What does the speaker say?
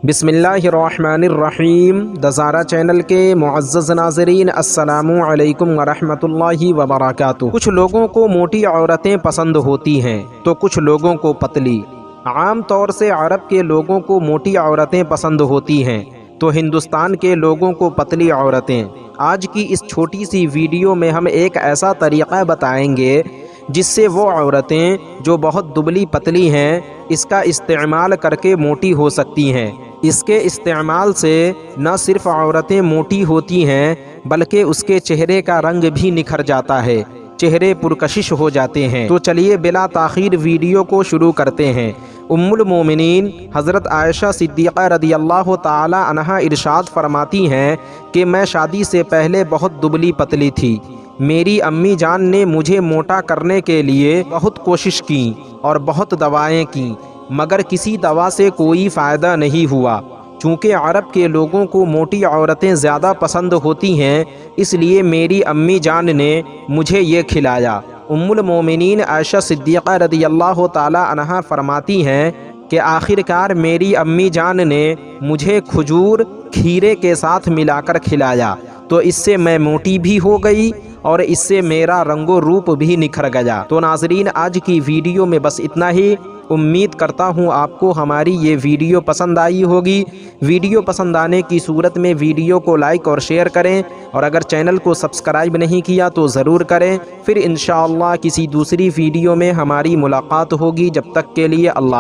بسم اللہ الرحمن الرحیم۔ دزارہ چینل کے معزز ناظرین، السلام علیکم ورحمۃ اللہ وبرکاتہ۔ کچھ لوگوں کو موٹی عورتیں پسند ہوتی ہیں تو کچھ لوگوں کو پتلی۔ عام طور سے عرب کے لوگوں کو موٹی عورتیں پسند ہوتی ہیں تو ہندوستان کے لوگوں کو پتلی عورتیں۔ آج کی اس چھوٹی سی ویڈیو میں ہم ایک ایسا طریقہ بتائیں گے جس سے وہ عورتیں جو بہت دبلی پتلی ہیں اس کا استعمال کر کے موٹی ہو سکتی ہیں۔ اس کے استعمال سے نہ صرف عورتیں موٹی ہوتی ہیں بلکہ اس کے چہرے کا رنگ بھی نکھر جاتا ہے، چہرے پرکشش ہو جاتے ہیں۔ تو چلیے بلا تاخیر ویڈیو کو شروع کرتے ہیں۔ ام المومنین حضرت عائشہ صدیقہ رضی اللہ تعالی عنہا ارشاد فرماتی ہیں کہ میں شادی سے پہلے بہت دبلی پتلی تھی۔ میری امی جان نے مجھے موٹا کرنے کے لیے بہت کوشش کی اور بہت دوائیں کیں، مگر کسی دوا سے کوئی فائدہ نہیں ہوا۔ چونکہ عرب کے لوگوں کو موٹی عورتیں زیادہ پسند ہوتی ہیں، اس لیے میری امی جان نے مجھے یہ کھلایا۔ ام المومنین عائشہ صدیقہ رضی اللہ تعالی عنہا فرماتی ہیں کہ آخر کار میری امی جان نے مجھے کھجور کھیرے کے ساتھ ملا کر کھلایا، تو اس سے میں موٹی بھی ہو گئی اور اس سے میرا رنگ و روپ بھی نکھر گیا۔ تو ناظرین، آج کی ویڈیو میں بس اتنا ہی۔ امید کرتا ہوں آپ کو ہماری یہ ویڈیو پسند آئی ہوگی۔ ویڈیو پسند آنے کی صورت میں ویڈیو کو لائک اور شیئر کریں، اور اگر چینل کو سبسکرائب نہیں کیا تو ضرور کریں۔ پھر انشاءاللہ کسی دوسری ویڈیو میں ہماری ملاقات ہوگی۔ جب تک کے لیے اللہ